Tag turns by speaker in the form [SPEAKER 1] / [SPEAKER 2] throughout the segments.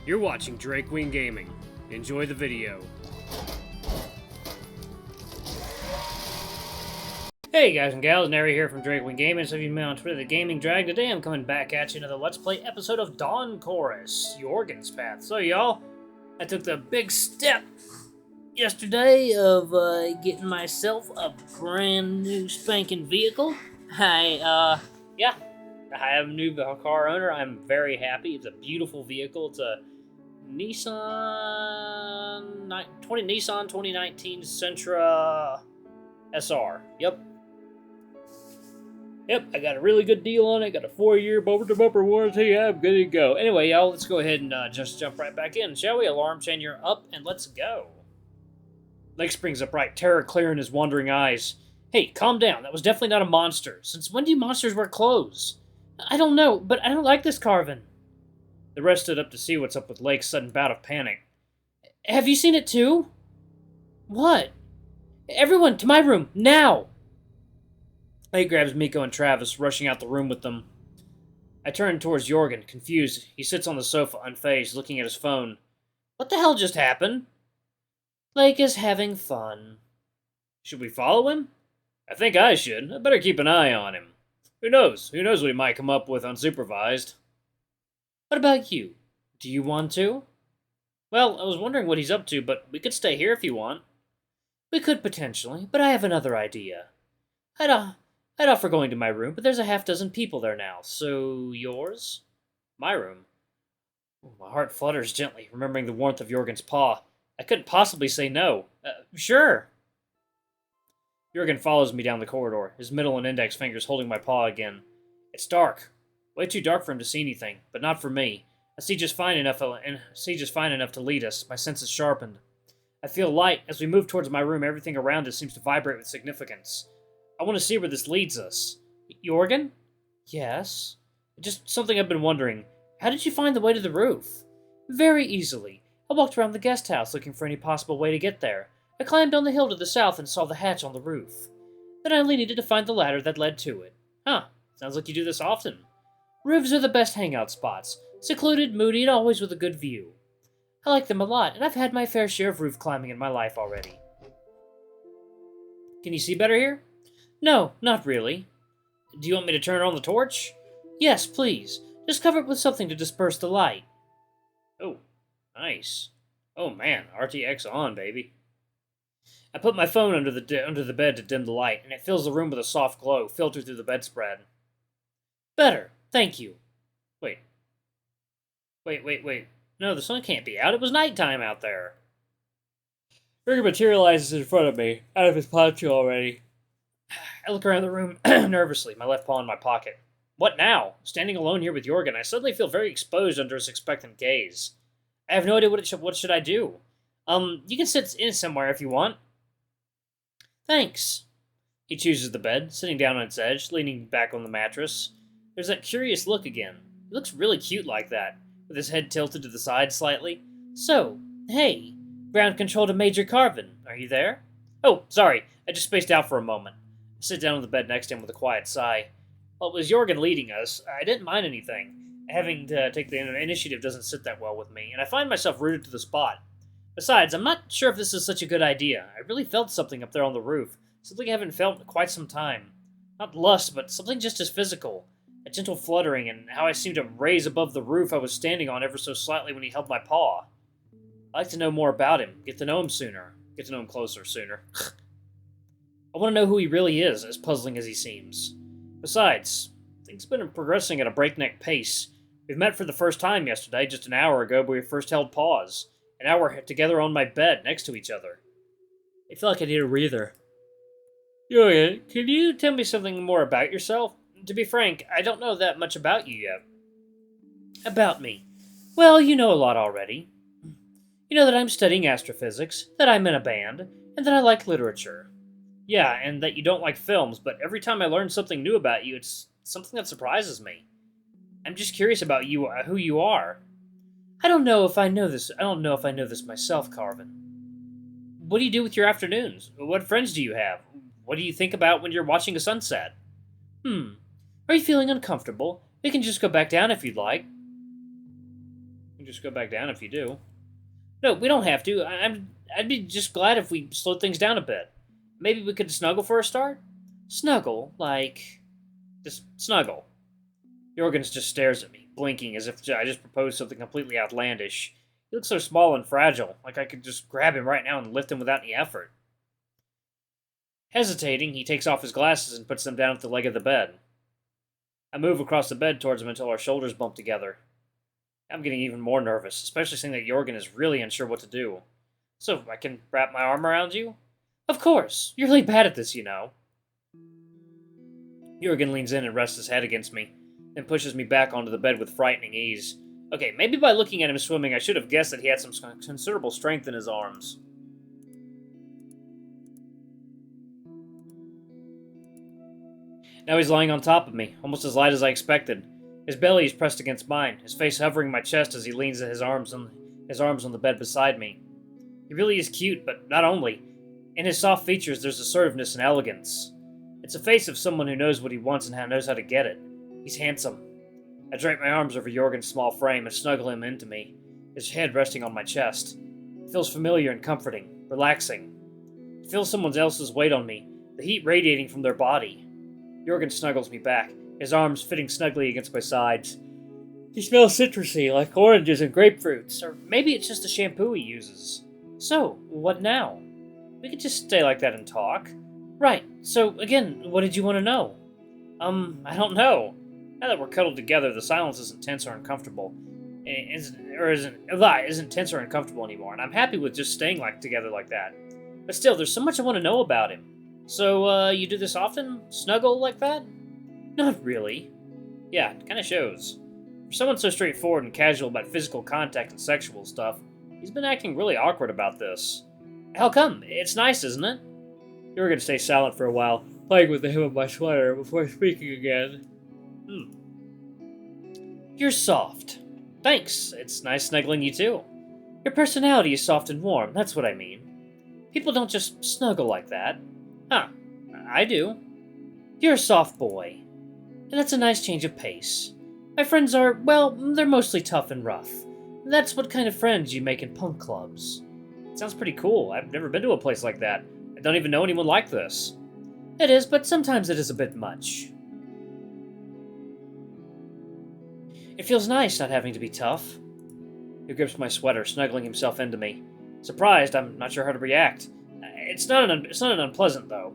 [SPEAKER 1] You're watching Drake Wing Gaming. Enjoy the video. Hey guys and gals, Nary here from Drake Wing Gaming. So if you met on Twitter, the Gaming Drag, today I'm coming back at you another Let's Play episode of Dawn Chorus, Jorgen's Path. So y'all, I took the big step yesterday of getting myself a brand new spanking vehicle. I am a new car owner. I'm very happy. It's a beautiful vehicle. It's a Nissan 2019 Sentra SR. Yep, I got a really good deal on it. Got a 4-year bumper-to-bumper warranty. I'm good to go. Anyway, y'all, let's go ahead and just jump right back in, shall we? Alarm chain, you're up, and let's go. Lake springs upright, terror clear in his wandering eyes. Hey, calm down. That was definitely not a monster. Since when do monsters wear clothes? I don't know, but I don't like this Carvine. The rest stood up to see what's up with Lake's sudden bout of panic. Have you seen it too? What? Everyone, to my room, now! Lake grabs Miko and Travis, rushing out the room with them. I turn towards Jorgen, confused. He sits on the sofa, unfazed, looking at his phone. What the hell just happened? Lake is having fun. Should we follow him? I think I should. I better keep an eye on him. Who knows? Who knows what he might come up with unsupervised? What about you? Do you want to? Well, I was wondering what he's up to, but we could stay here if you want. We could potentially, but I have another idea. I'd offer going to my room, but there's a half-dozen people there now. So, yours? My room. Ooh, my heart flutters gently, remembering the warmth of Jorgen's paw. I couldn't possibly say no. Sure. Jorgen follows me down the corridor, his middle and index fingers holding my paw again. It's dark. Way too dark for him to see anything, but not for me. I see just fine enough to lead us, my senses sharpened. I feel light. As we move towards my room, everything around us seems to vibrate with significance. I want to see where this leads us. Jorgen? Yes? Just something I've been wondering. How did you find the way to the roof? Very easily. I walked around the guest house looking for any possible way to get there. I climbed on the hill to the south and saw the hatch on the roof. Then I only needed to find the ladder that led to it. Huh, sounds like you do this often. Roofs are the best hangout spots. Secluded, moody, and always with a good view. I like them a lot, and I've had my fair share of roof climbing in my life already. Can you see better here? No, not really. Do you want me to turn on the torch? Yes, please. Just cover it with something to disperse the light. Oh, nice. Oh man, RTX on, baby. I put my phone under the bed to dim the light, and it fills the room with a soft glow, filtered through the bedspread. Better, thank you. Wait. No, the sun can't be out. It was nighttime out there. Jorgen materializes in front of me, out of his poncho already. I look around the room nervously, my left paw in my pocket. What now? Standing alone here with Jorgen, I suddenly feel very exposed under his expectant gaze. I have no idea what should I do. You can sit in somewhere if you want. Thanks. He chooses the bed, sitting down on its edge, leaning back on the mattress. There's that curious look again. He looks really cute like that, with his head tilted to the side slightly. So, hey, ground control to Major Carvine. Are you there? Oh, sorry, I just spaced out for a moment. I sit down on the bed next to him with a quiet sigh. While it was Jorgen leading us, I didn't mind anything. Having to take the initiative doesn't sit that well with me, and I find myself rooted to the spot. Besides, I'm not sure if this is such a good idea. I really felt something up there on the roof. Something I haven't felt in quite some time. Not lust, but something just as physical. A gentle fluttering, and how I seemed to raise above the roof I was standing on ever so slightly when he held my paw. I'd like to know more about him, get to know him sooner. Get to know him closer sooner. I want to know who he really is, as puzzling as he seems. Besides, things have been progressing at a breakneck pace. We've met for the first time yesterday, just an hour ago, but we first held paws. And now we're together on my bed, next to each other. I feel like I need a breather. Jorgen, can you tell me something more about yourself? To be frank, I don't know that much about you yet. About me? Well, you know a lot already. You know that I'm studying astrophysics, that I'm in a band, and that I like literature. Yeah, and that you don't like films, but every time I learn something new about you, it's something that surprises me. I'm just curious about you, who you are. I don't know if I know this myself, Carvine. What do you do with your afternoons? What friends do you have? What do you think about when you're watching a sunset? Are you feeling uncomfortable? We can just go back down if you'd like. can just go back down if you do. No, we don't have to. I'd be just glad if we slowed things down a bit. Maybe we could snuggle for a start? Snuggle? Like... just snuggle. Jorgen just stares at me, blinking as if I just proposed something completely outlandish. He looks so small and fragile, like I could just grab him right now and lift him without any effort. Hesitating, he takes off his glasses and puts them down at the leg of the bed. I move across the bed towards him until our shoulders bump together. I'm getting even more nervous, especially seeing that Jorgen is really unsure what to do. So, I can wrap my arm around you? Of course! You're really bad at this, you know. Jorgen leans in and rests his head against me, then pushes me back onto the bed with frightening ease. Okay, maybe by looking at him swimming, I should have guessed that he had some considerable strength in his arms. Now he's lying on top of me, almost as light as I expected. His belly is pressed against mine, his face hovering my chest as he leans his arms on the bed beside me. He really is cute, but not only. In his soft features, there's assertiveness and elegance. It's a face of someone who knows what he wants and knows how to get it. He's handsome. I drape my arms over Jorgen's small frame and snuggle him into me, his head resting on my chest. It feels familiar and comforting, relaxing. It feels someone else's weight on me, the heat radiating from their body. Jorgen snuggles me back, his arms fitting snugly against my sides. He smells citrusy, like oranges and grapefruits, or maybe it's just the shampoo he uses. So, what now? We could just stay like that and talk. Right, so, again, what did you want to know? I don't know. Now that we're cuddled together, the silence isn't tense or uncomfortable. Isn't tense or uncomfortable anymore, and I'm happy with just staying together like that. But still, there's so much I want to know about him. So, you do this often? Snuggle like that? Not really. Yeah, it kinda shows. For someone so straightforward and casual about physical contact and sexual stuff, he's been acting really awkward about this. How come? It's nice, isn't it? You're gonna stay silent for a while, playing with the hem of my sweater before speaking again. You're soft. Thanks, it's nice snuggling you too. Your personality is soft and warm, that's what I mean. People don't just snuggle like that. Huh, I do. You're a soft boy. And that's a nice change of pace. My friends are, well, they're mostly tough and rough. That's what kind of friends you make in punk clubs. It sounds pretty cool. I've never been to a place like that. I don't even know anyone like this. It is, but sometimes it is a bit much. It feels nice not having to be tough. He grips my sweater, snuggling himself into me. Surprised, I'm not sure how to react. It's not an unpleasant, though.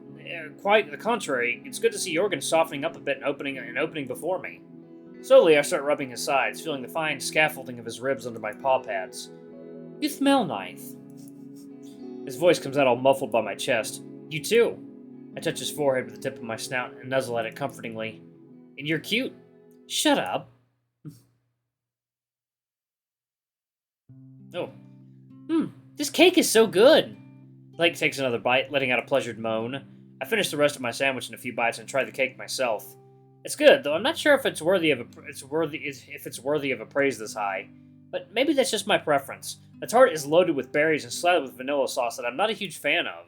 [SPEAKER 1] Quite the contrary, it's good to see Jorgen softening up a bit and opening before me. Slowly, I start rubbing his sides, feeling the fine scaffolding of his ribs under my paw pads. You smell nice. His voice comes out all muffled by my chest. You too. I touch his forehead with the tip of my snout and nuzzle at it comfortingly. And you're cute. Shut up. Oh. This cake is so good. Blake takes another bite, letting out a pleasured moan. I finish the rest of my sandwich in a few bites and try the cake myself. It's good, though I'm not sure if it's worthy of a praise this high. But maybe that's just my preference. The tart is loaded with berries and slathered with vanilla sauce that I'm not a huge fan of.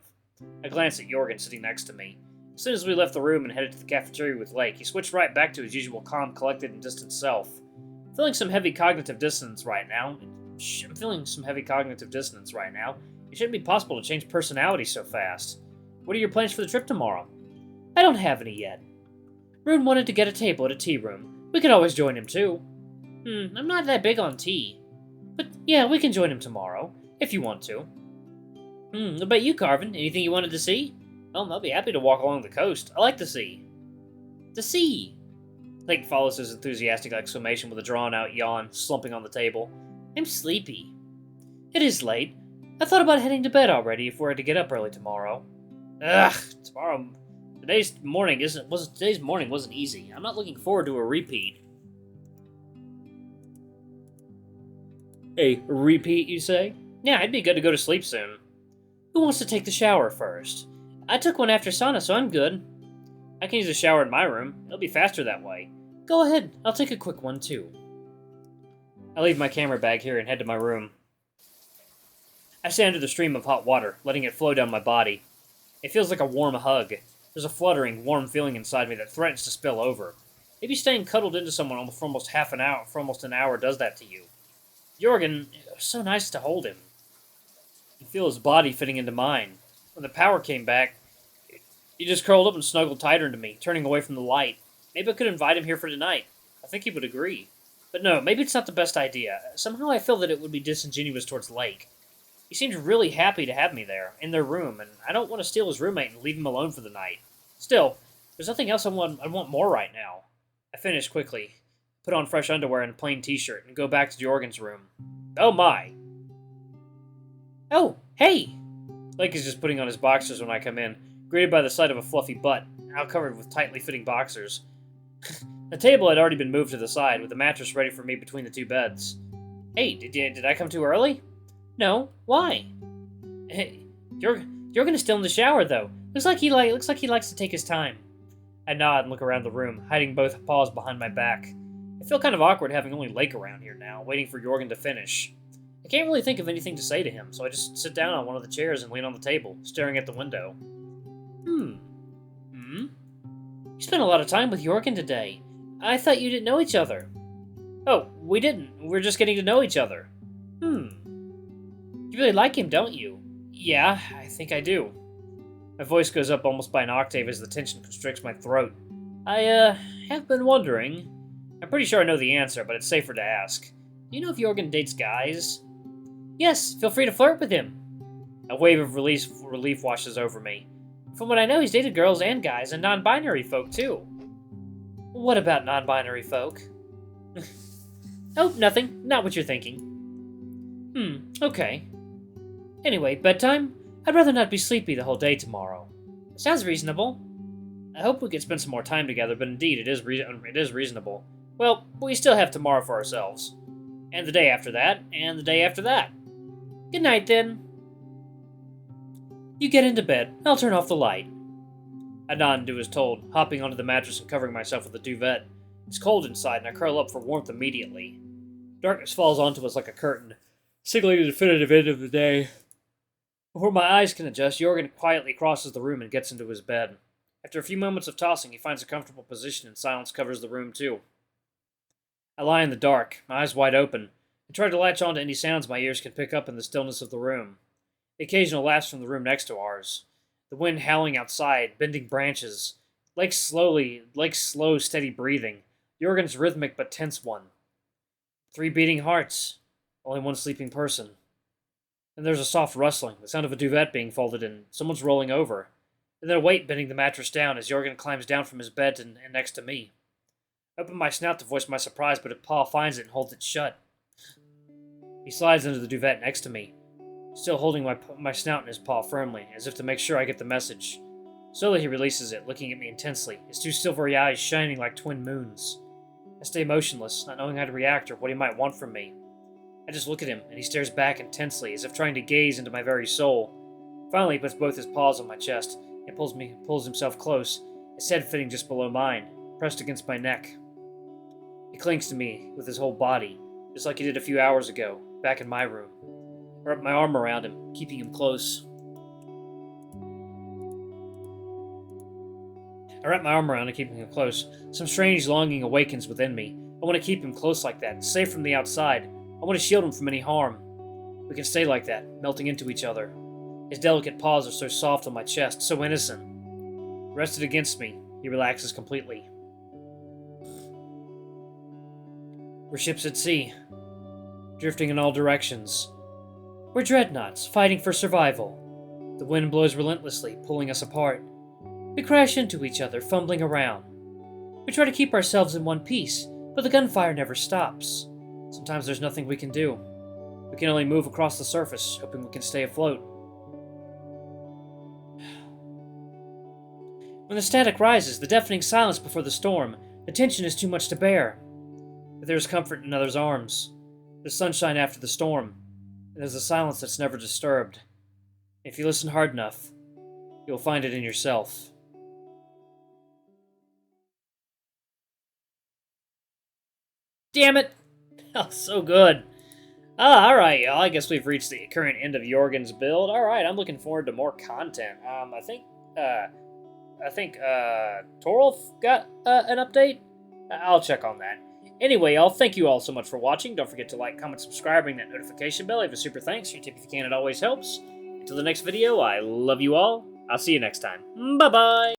[SPEAKER 1] I glance at Jorgen sitting next to me. As soon as we left the room and headed to the cafeteria with Lake, he switched right back to his usual calm, collected, and distant self. I'm feeling some heavy cognitive dissonance right now. It shouldn't be possible to change personality so fast. What are your plans for the trip tomorrow? I don't have any yet. Rune wanted to get a table at a tea room. We could always join him too. I'm not that big on tea. But yeah, we can join him tomorrow, if you want to. What about you, Carvine? Anything you wanted to see? Well, I'll be happy to walk along the coast. I like the sea. The sea! Lake follows his enthusiastic exclamation with a drawn-out yawn, slumping on the table. I'm sleepy. It is late. I thought about heading to bed already if we're to get up early tomorrow. Ugh, today's morning wasn't easy. I'm not looking forward to a repeat. A repeat, you say? Yeah, it'd be good to go to sleep soon. Who wants to take the shower first? I took one after sauna, so I'm good. I can use a shower in my room. It'll be faster that way. Go ahead, I'll take a quick one too. I leave my camera bag here and head to my room. I stand under the stream of hot water, letting it flow down my body. It feels like a warm hug. There's a fluttering, warm feeling inside me that threatens to spill over. Maybe staying cuddled into someone for almost an hour does that to you. Jorgen, it was so nice to hold him and feel his body fitting into mine. When the power came back, he just curled up and snuggled tighter into me, turning away from the light. Maybe I could invite him here for tonight. I think he would agree. But no, maybe it's not the best idea. Somehow I feel that it would be disingenuous towards Lake. He seemed really happy to have me there, in their room, and I don't want to steal his roommate and leave him alone for the night. Still, there's nothing else I want more right now. I finish quickly, put on fresh underwear and a plain t-shirt, and go back to Jorgen's room. Oh my! Oh, hey! Lake is just putting on his boxers when I come in, greeted by the sight of a fluffy butt, now covered with tightly fitting boxers. The table had already been moved to the side, with the mattress ready for me between the two beds. Hey, did I come too early? No, why? Hey, Jorgen is still in the shower though. Looks like he likes to take his time. I nod and look around the room, hiding both paws behind my back. I feel kind of awkward having only Lake around here now, waiting for Jorgen to finish. I can't really think of anything to say to him, so I just sit down on one of the chairs and lean on the table, staring at the window. You spent a lot of time with Jorgen today. I thought you didn't know each other. Oh, we didn't. We're just getting to know each other. You really like him, don't you? Yeah, I think I do. My voice goes up almost by an octave as the tension constricts my throat. I, have been wondering. I'm pretty sure I know the answer, but it's safer to ask. Do you know if Jorgen dates guys? Yes, feel free to flirt with him. A wave of relief washes over me. From what I know, he's dated girls and guys, and non-binary folk, too. What about non-binary folk? Oh, nothing. Not what you're thinking. Okay. Anyway, bedtime? I'd rather not be sleepy the whole day tomorrow. Sounds reasonable. I hope we could spend some more time together, but indeed, it is reasonable. Well, we still have tomorrow for ourselves. And the day after that, and the day after that. Good night, then. You get into bed. I'll turn off the light. I nod and do as told, hopping onto the mattress and covering myself with a duvet. It's cold inside, and I curl up for warmth immediately. Darkness falls onto us like a curtain, signaling the definitive end of the day. Before my eyes can adjust, Jorgen quietly crosses the room and gets into his bed. After a few moments of tossing, he finds a comfortable position and silence covers the room too. I lie in the dark, my eyes wide open, and try to latch on to any sounds my ears can pick up in the stillness of the room. The occasional laughs from the room next to ours. The wind howling outside, bending branches. Lake's slow, steady breathing. Jorgen's rhythmic but tense one. 3 beating hearts. Only one sleeping person. Then there's a soft rustling, the sound of a duvet being folded in, someone's rolling over, and then a weight bending the mattress down as Jorgen climbs down from his bed and next to me. I open my snout to voice my surprise, but Paul finds it and holds it shut. He slides into the duvet next to me, still holding my snout in his paw firmly, as if to make sure I get the message. Slowly he releases it, looking at me intensely, his 2 silvery eyes shining like twin moons. I stay motionless, not knowing how to react or what he might want from me. I just look at him, and he stares back intensely, as if trying to gaze into my very soul. Finally, he puts both his paws on my chest, and pulls himself close, his head fitting just below mine, pressed against my neck. He clings to me with his whole body, just like he did a few hours ago, back in my room. I wrap my arm around him, keeping him close. Some strange longing awakens within me. I want to keep him close like that, safe from the outside. I want to shield him from any harm. We can stay like that, melting into each other. His delicate paws are so soft on my chest, so innocent. Rested against me, he relaxes completely. We're ships at sea, drifting in all directions. We're dreadnoughts, fighting for survival. The wind blows relentlessly, pulling us apart. We crash into each other, fumbling around. We try to keep ourselves in one piece, but the gunfire never stops. Sometimes there's nothing we can do. We can only move across the surface, hoping we can stay afloat. When the static rises, the deafening silence before the storm, the tension is too much to bear. But there is comfort in others' arms. There's sunshine after the storm, and there's a silence that's never disturbed. If you listen hard enough, you'll find it in yourself. Damn it! Oh, so good. Alright, y'all. I guess we've reached the current end of Jorgen's build. Alright, I'm looking forward to more content. I think Torolf got an update? I'll check on that. Anyway, y'all, thank you all so much for watching. Don't forget to like, comment, subscribe, ring that notification bell. Leave a super thanks. Your tip if you can, it always helps. Until the next video, I love you all. I'll see you next time. Bye-bye!